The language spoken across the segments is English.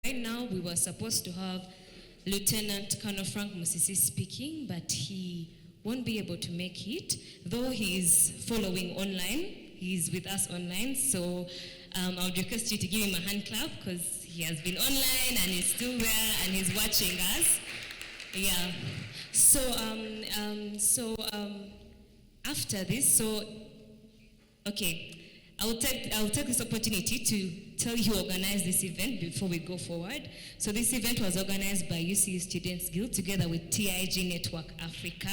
Right now, we were supposed to have Lieutenant Colonel Frank Musisi speaking, but he won't be able to make it, though he is following online. He's with us online, so I would request you to give him a hand clap because he has been online and he's still there and he's watching us. Yeah. So after this, okay, I'll take this opportunity to tell you who organized this event before we go forward. So this event was organized by UCU Students Guild together with TIG Network Africa.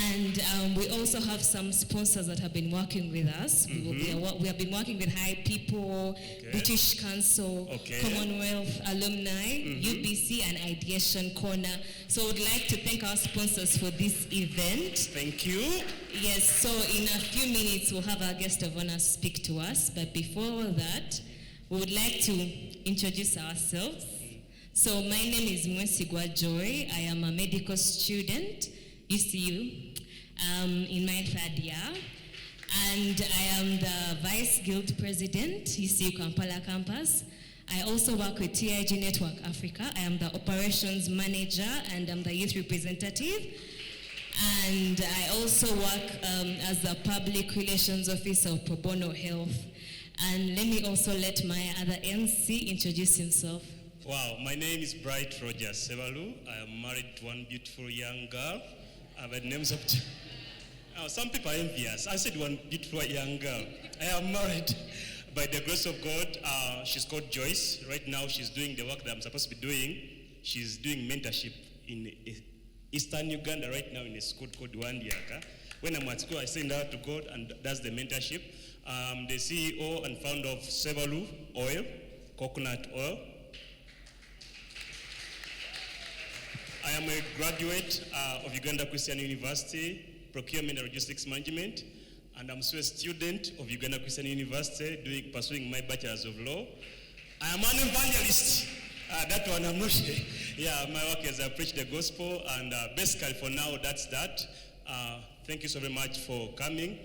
And we also have some sponsors that have been working with us. We have been working with High People, British Council, Commonwealth Alumni, UBC, and Ideation Corner. So I would like to thank our sponsors for this event. Thank you. Yes, so in a few minutes we'll have our guest of honor speak to us. But before that, we would like to introduce ourselves. So my name is Mwesigwa Joy. I am a medical student, UCU, in my third year, and I am the Vice Guild President, UCU Kampala campus. I also work with TIG Network Africa. I am the Operations Manager and I'm the Youth Representative. And I also work as the Public Relations Officer of Pro Bono Health. And let me also let my other MC introduce himself. Wow, my name is Bright Roger Sebalu. I am married to one beautiful young girl. I've had names of... some people are envious. I said one beautiful young girl. I am married by the grace of God. She's called Joyce. Right now she's doing the work that I'm supposed to be doing. She's doing mentorship in Eastern Uganda right now in a school called Wandiaka. When I'm at school, I send her to God and does the mentorship. The CEO and founder of Sebalu Oil, coconut oil. I am a graduate of Uganda Christian University, Procurement and Logistics Management, and I'm also a student of Uganda Christian University pursuing my Bachelor's of Law. I am an evangelist. That one I'm not sure. Yeah, my work is I preach the gospel, and basically for now, that's that. Thank you so very much for coming.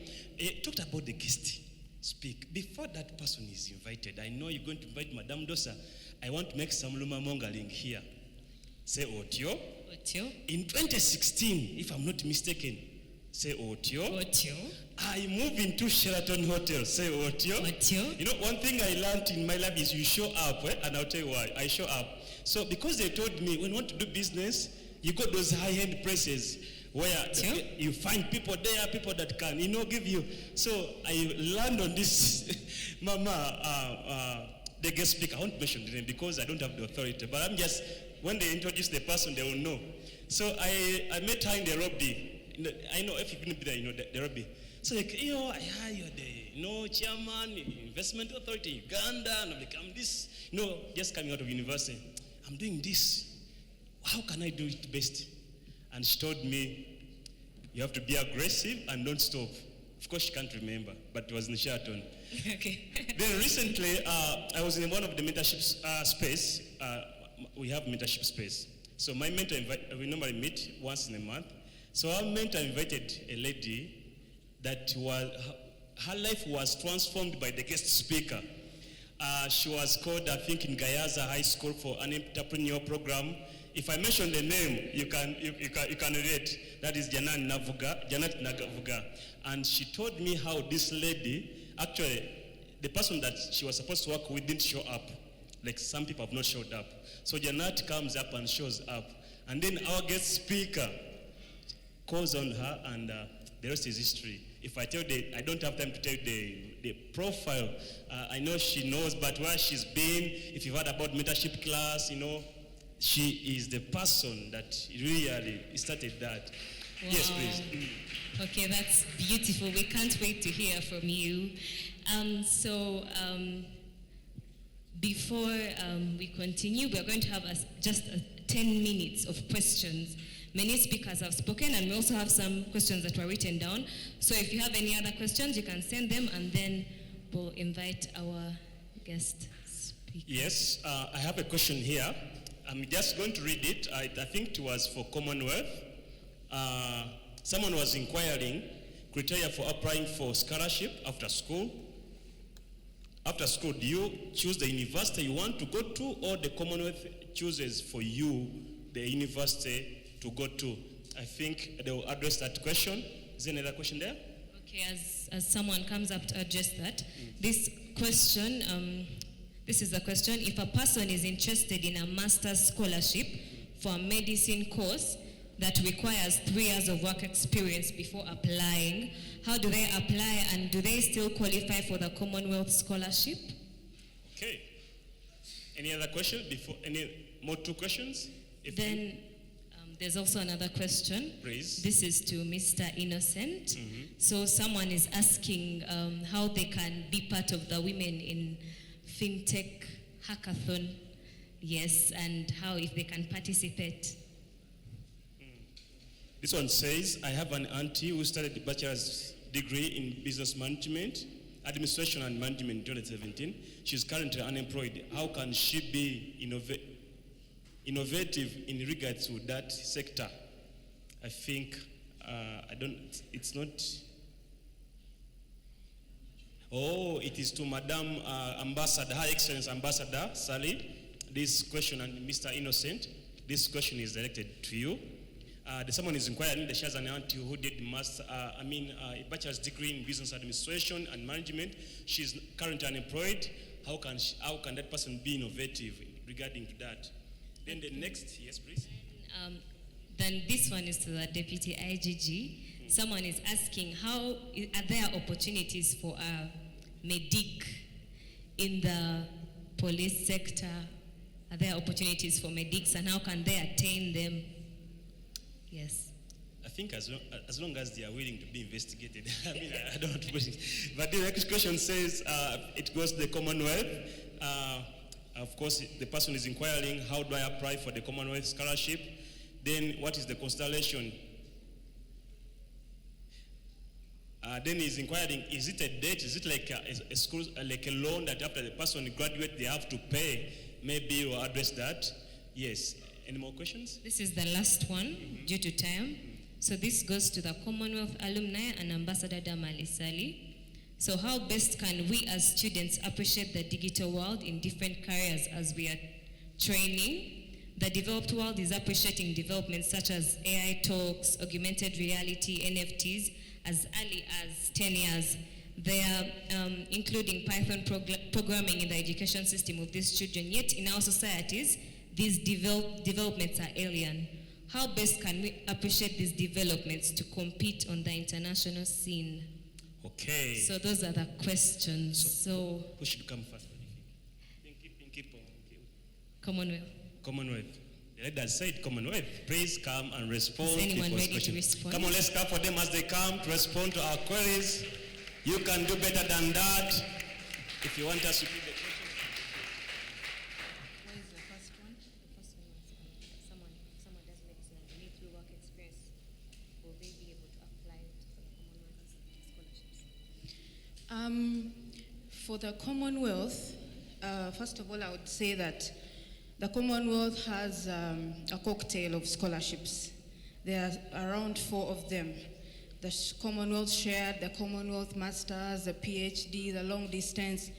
Talked about the guest speak. Before that person is invited, I know you're going to invite Madame Dosa. I want to make some rumor mongering here. Say Otio. Otio. In 2016, if I'm not mistaken, say Otio. Otio. I moved into Sheraton Hotel. Say Otio. Otio. You know, one thing I learned in my life is you show up, and I'll tell you why. I show up. So because they told me when you want to do business, you got those high-end places where you find people there, people that can, give you. So I learned on this, Mama, the guest speaker. I won't mention the name because I don't have the authority, but I'm just, when they introduce the person, they will know. So I met her in the lobby. I know if you couldn't be there, the lobby. So I hired the, chairman, investment authority, Uganda, and I become this, just coming out of university. I'm doing this. How can I do it best? And she told me, you have to be aggressive and don't stop. Of course, she can't remember, but it was in Sheraton. Okay. Then recently, I was in one of the mentorship space. We have mentorship space. So my mentor, we normally meet once in a month. So our mentor invited a lady that her life was transformed by the guest speaker. She was called, I think, in Gayaza High School for an entrepreneur program. If I mention the name, you can relate. That is Janet Nagavuga. And she told me how this lady, actually, the person that she was supposed to work with didn't show up. Like some people have not showed up. So Janet comes up and shows up. And then our guest speaker calls on her, and the rest is history. If I tell I don't have time to tell the profile. I know she knows, but where she's been, if you've heard about mentorship class, she is the person that really started that. Wow. Yes, please. Okay, that's beautiful. We can't wait to hear from you. Before we continue, we are going to have just 10 minutes of questions. Many speakers have spoken, and we also have some questions that were written down. So if you have any other questions, you can send them, and then we'll invite our guest speaker. Yes, I have a question here. I'm just going to read it. I think it was for Commonwealth. Someone was inquiring criteria for applying for scholarship after school. After school, do you choose the university you want to go to, or the Commonwealth chooses for you the university to go to? I think they will address that question. Is there another question there? Okay, as someone comes up to address that, this question, this is the question: if a person is interested in a master's scholarship for a medicine course that requires 3 years of work experience before applying, how do they apply, and do they still qualify for the Commonwealth scholarship? Okay. Any other question before? Any more 2 questions? Then there's also another question. Please. This is to Mr. Innocent. So someone is asking how they can be part of the Women in FinTech Hackathon. Yes, and how if they can participate. This one says, I have an auntie who studied a bachelor's degree in business management, administration and management in 2017. She's currently unemployed. How can she be innovative in regards to that sector? I think, it's not. Oh, it is to Madam Ambassador, Her Excellency Ambassador Sally. This question, and Mr. Innocent, this question is directed to you. Someone is inquiring that she has an auntie who did a bachelor's degree in business administration and management. She's currently unemployed. How can that person be innovative regarding to that? Then the next, yes, please. Then this one is to the Deputy IGG. Someone is asking, are there opportunities for a medic in the police sector? Are there opportunities for medics, and how can they attain them? Yes. I think as long as they are willing to be investigated. I don't want to push it. But the next question says, it goes to the Commonwealth. Of course, the person is inquiring, how do I apply for the Commonwealth scholarship? Then what is the constellation? Then he's inquiring, is it a debt? Is it like a school, like a loan that after the person graduates, they have to pay? Maybe you will address that. Yes. Any more questions? This is the last one due to time. So this goes to the Commonwealth alumni and Ambassador Damali Sali. So how best can we as students appreciate the digital world in different careers as we are training? The developed world is appreciating developments such as AI talks, augmented reality, NFTs as early as 10 years. They are including Python programming in the education system of these children. Yet in our societies, these developments are alien. How best can we appreciate these developments to compete on the international scene? Okay. So those are the questions. So who should come first? Commonwealth. Commonwealth. The leaders said Commonwealth. Please come and respond. Is anyone to ready questions. to respond? Come on, let's clap for them as they come to respond to our queries. You can do better than that. If you want us to repeat the question. What is the first one? The first one is someone does medicine and they need through work experience. Will they be able to apply for the Commonwealth scholarships? For the Commonwealth, first of all, I would say that the Commonwealth has a cocktail of scholarships. There are around 4 of them. The Commonwealth Shared, the Commonwealth Masters, the PhD, the long distance.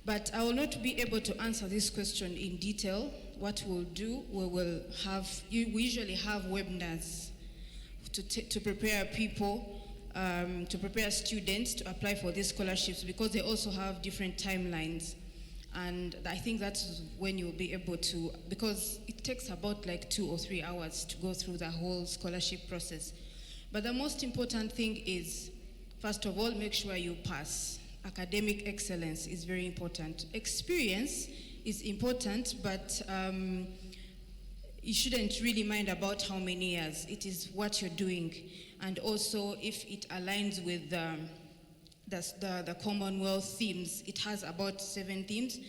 But I will not be able to answer this question in detail. What we'll do, we usually have webinars to prepare people, to prepare students to apply for these scholarships, because they also have different timelines. And I think that's when you'll be able to, because it takes about like 2 or 3 hours to go through the whole scholarship process. But the most important thing is, first of all, make sure you pass. Academic excellence is very important. Experience is important, but you shouldn't really mind about how many years. It is what you're doing. And also, if it aligns with the Commonwealth themes, it has about 7 themes,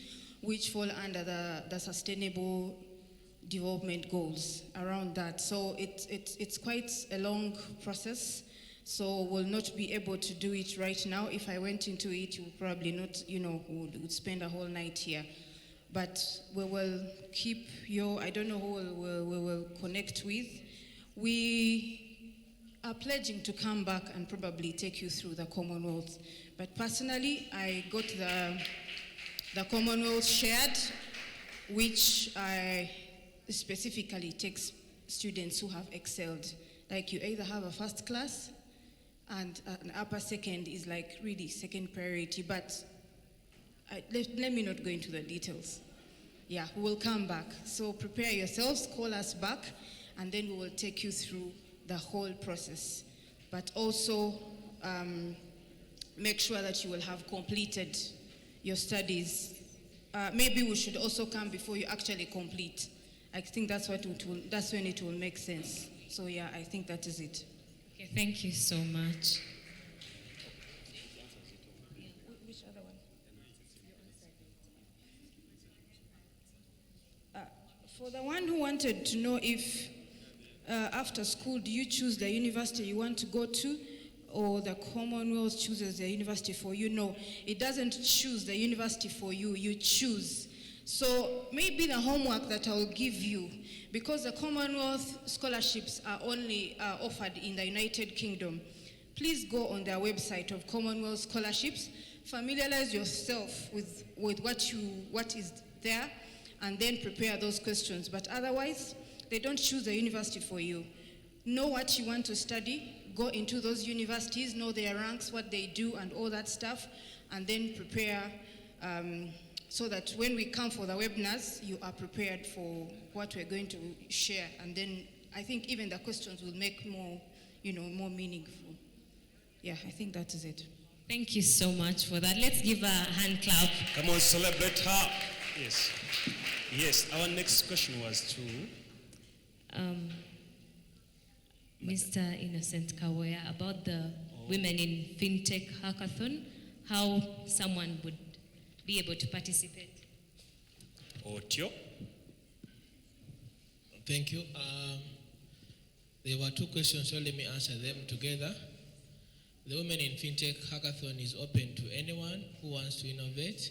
which fall under the sustainable development goals around that. So it's quite a long process. So we'll not be able to do it right now. If I went into it, you would probably not, would spend a whole night here. But we will keep I don't know who we will connect with. We are pledging to come back and probably take you through the Commonwealth. But personally, I got the Commonwealth shared, which specifically takes students who have excelled. Like you either have a first class and an upper second is like really second priority, but let me not go into the details. Yeah, we will come back. So prepare yourselves, call us back, and then we will take you through the whole process. But also make sure that you will have completed your studies. Maybe we should also come before you actually complete. I think that's when it will make sense. So yeah, I think that is it. Okay, thank you so much. Which other one? For the one who wanted to know if after school, do you choose the university you want to go to, or the Commonwealth chooses the university for you? No, it doesn't choose the university for you, you choose. So maybe the homework that I'll give you, because the Commonwealth scholarships are only offered in the United Kingdom, please go on their website of Commonwealth scholarships, familiarize yourself with what is there, and then prepare those questions. But otherwise, they don't choose the university for you. Know what you want to study, go into those universities, know their ranks, what they do, and all that stuff, and then prepare so that when we come for the webinars, you are prepared for what we're going to share. And then I think even the questions will make more meaningful. Yeah, I think that is it. Thank you so much for that. Let's give a hand clap. Come on, celebrate her. Yes. Yes, our next question was to Mr. Innocent Kawoya about the Women in FinTech Hackathon, how someone would be able to participate. Otio. Thank you. There were two questions, so let me answer them together. The Women in FinTech Hackathon is open to anyone who wants to innovate.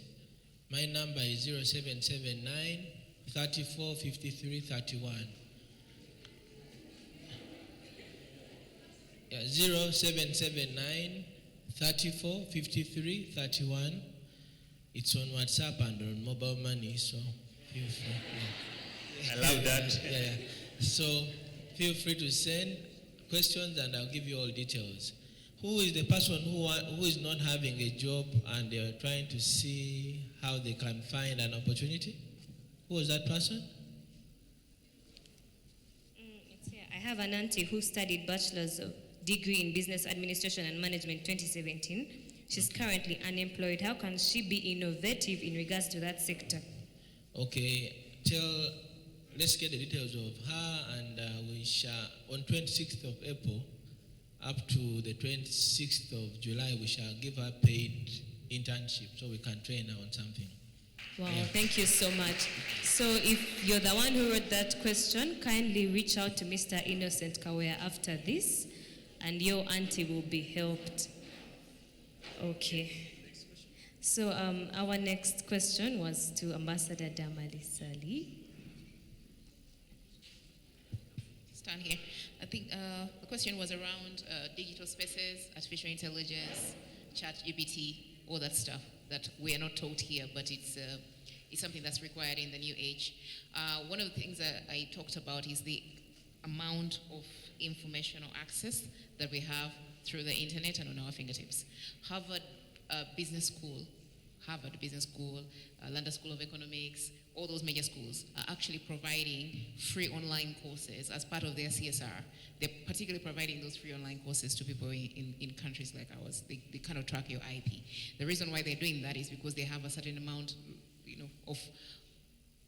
My number is 0779 34 53 31. 0779 34 53 31. It's on WhatsApp and on mobile money, so feel free. I love that. Yeah. So feel free to send questions and I'll give you all details. Who is the person who is not having a job and they are trying to see how they can find an opportunity? Who is that person? It's here. I have an auntie who studied bachelor's degree in business administration and management 2017. She's currently unemployed. How can she be innovative in regards to that sector? Okay, let's get the details of her, and we shall, on 26th of April up to the 26th of July, we shall give her paid internship so we can train her on something. Wow, yeah. Thank you so much. So if you're the one who wrote that question, kindly reach out to Mr. Innocent Kawea after this, and your auntie will be helped. Okay. So our next question was to Ambassador Damali Sali. Stand here. I think the question was around digital spaces, artificial intelligence, ChatGPT, all that stuff that we are not taught here, but it's something that's required in the new age. One of the things that I talked about is the amount of information or access that we have through the internet and on our fingertips. Harvard Business School, London School of Economics, all those major schools are actually providing free online courses as part of their CSR. They're particularly providing those free online courses to people in countries like ours. They kind of track your IP. The reason why they're doing that is because they have a certain amount, of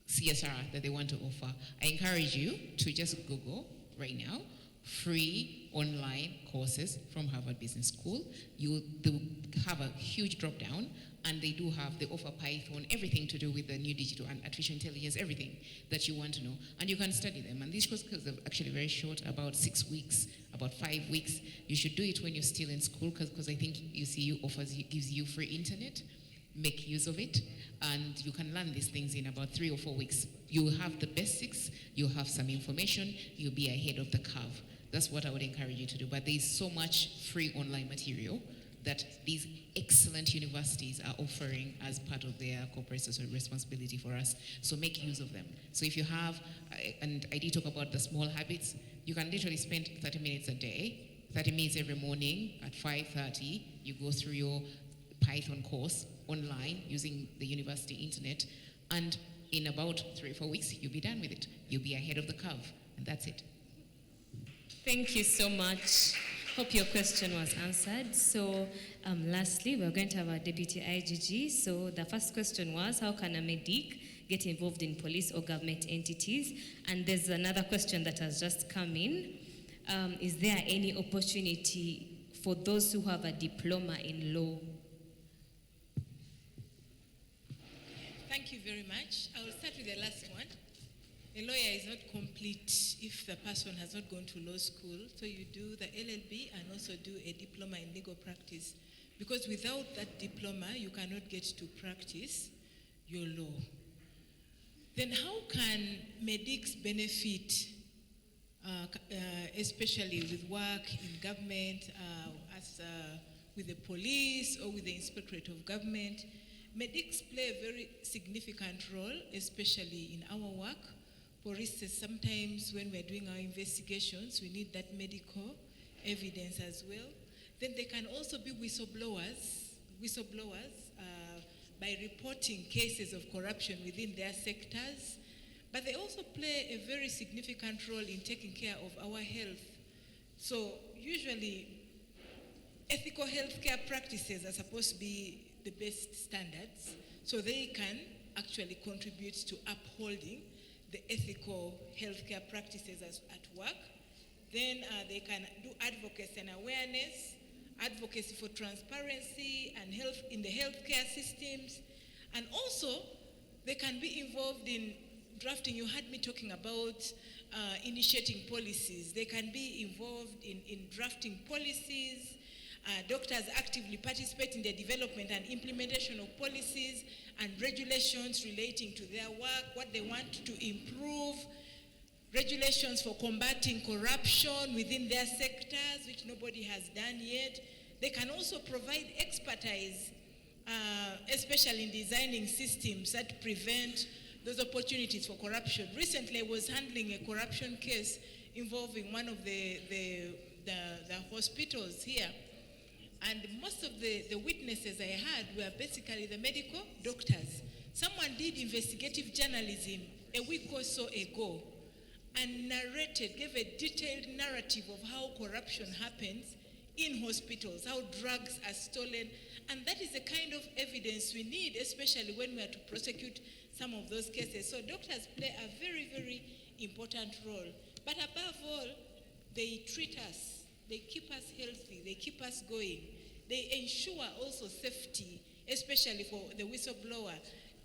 CSR that they want to offer. I encourage you to just Google right now free online courses from Harvard Business School. They have a huge drop down, and they offer Python, everything to do with the new digital and artificial intelligence, everything that you want to know, and you can study them. And these courses are actually very short, about 6 weeks, about 5 weeks. You should do it when you're still in school, because I think UCU gives you free internet. Make use of it, and you can learn these things in about 3 or 4 weeks. You have the basics, you have some information, you'll be ahead of the curve. That's what I would encourage you to do. But there's so much free online material that these excellent universities are offering as part of their corporate social responsibility for us. So make use of them. So if you have, and I did talk about the small habits, you can literally spend 30 minutes a day, 30 minutes every morning at 5:30, you go through your Python course online using the university internet, and in about 3 or 4 weeks, you'll be done with it. You'll be ahead of the curve, and that's it. Thank you so much. Hope your question was answered. So lastly, we're going to have our Deputy IGG. So the first question was, how can a medic get involved in police or government entities? And there's another question that has just come in. Is there any opportunity for those who have a diploma in law? Thank you very much. I will start with the last one. A lawyer is not complete if the person has not gone to law school. So you do the LLB and also do a diploma in legal practice. Because without that diploma, you cannot get to practice your law. Then how can medics benefit, especially with work in government, with the police or with the Inspectorate of Government? Medics play a very significant role, especially in our work. For instance, sometimes when we're doing our investigations, we need that medical evidence as well. Then they can also be whistleblowers by reporting cases of corruption within their sectors. But they also play a very significant role in taking care of our health. So usually, ethical healthcare practices are supposed to be the best standards, so they can actually contribute to upholding the ethical healthcare practices at work. Then they can do advocacy and awareness, advocacy for transparency and health in the healthcare systems. And also, they can be involved in drafting. You heard me talking about initiating policies. They can be involved in drafting policies. Doctors actively participate in the development and implementation of policies and regulations relating to their work, what they want to improve, regulations for combating corruption within their sectors, which nobody has done yet. They can also provide expertise, especially in designing systems that prevent those opportunities for corruption. Recently, I was handling a corruption case involving one of the hospitals here. And most of the witnesses I had were basically the medical doctors. Someone did investigative journalism a week or so ago and gave a detailed narrative of how corruption happens in hospitals, how drugs are stolen. And that is the kind of evidence we need, especially when we are to prosecute some of those cases. So doctors play a very, very important role. But above all, they treat us. They keep us healthy. They keep us going. They ensure also safety, especially for the whistleblower,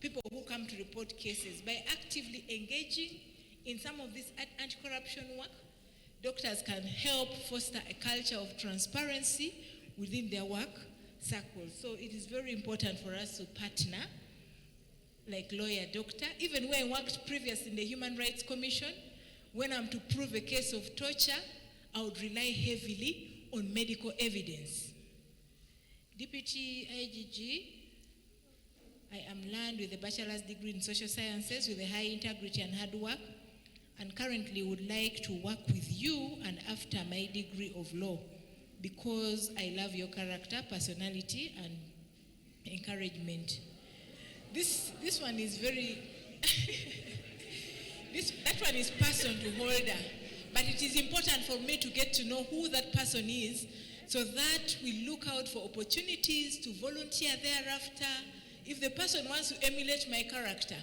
people who come to report cases. By actively engaging in some of this anti-corruption work, doctors can help foster a culture of transparency within their work circles. So it is very important for us to partner, like lawyer, doctor. Even when I worked previously in the Human Rights Commission, when I'm to prove a case of torture, I would rely heavily on medical evidence. Deputy IGG, I am learned with a bachelor's degree in social sciences with a high integrity and hard work, and currently would like to work with you and after my degree of law because I love your character, personality, and encouragement. This one is very, that one is person to holder. But it is important for me to get to know who that person is so that we look out for opportunities to volunteer thereafter. If the person wants to emulate my character,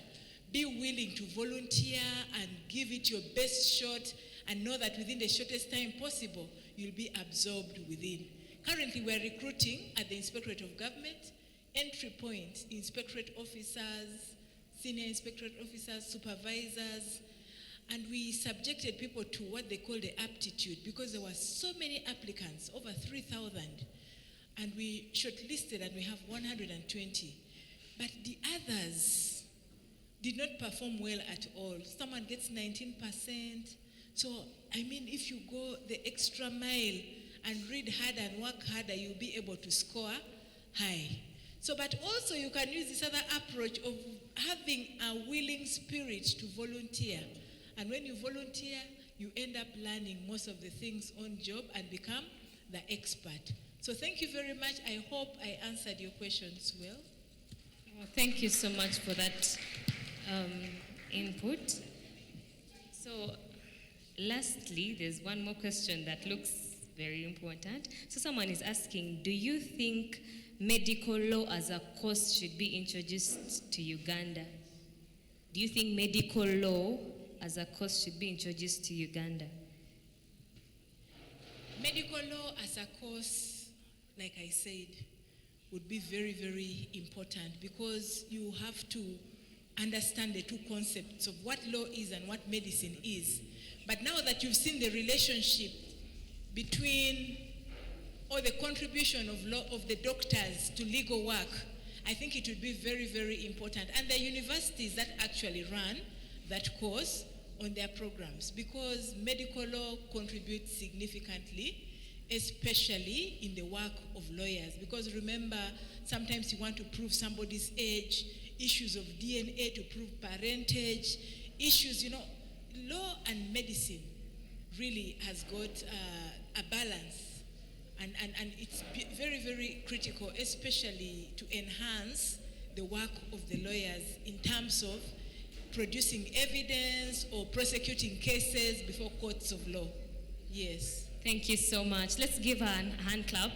be willing to volunteer and give it your best shot and know that within the shortest time possible, you'll be absorbed within. Currently, we're recruiting at the Inspectorate of Government, entry point, inspectorate officers, senior inspectorate officers, supervisors, and we subjected people to what they call the aptitude because there were so many applicants, over 3,000, and we shortlisted and we have 120. But the others did not perform well at all. Someone gets 19%, So, I mean, if you go the extra mile and read harder and work harder, you'll be able to score high. So, but also you can use this other approach of having a willing spirit to volunteer. And when you volunteer, you end up learning most of the things on job and become the expert. So thank you very much. I hope I answered your questions well. Well, thank you so much for that input. So lastly, there's one more question that looks very important. So someone is asking, do you think medical law as a course should be introduced to Uganda? Do you think medical law as a course should be introduced to Uganda? Medical law as a course, like I said, would be very, very important because you have to understand the two concepts of what law is and what medicine is. But now that you've seen the relationship between or the contribution of law of the doctors to legal work, I think it would be very, very important. And the universities that actually run that course on their programs, because medical law contributes significantly, especially in the work of lawyers. Because remember, sometimes you want to prove somebody's age, issues of DNA to prove parentage, issues, law and medicine really has got a balance. And it's very, very critical, especially to enhance the work of the lawyers in terms of producing evidence or prosecuting cases before courts of law. Yes. Thank you so much. Let's give a hand clap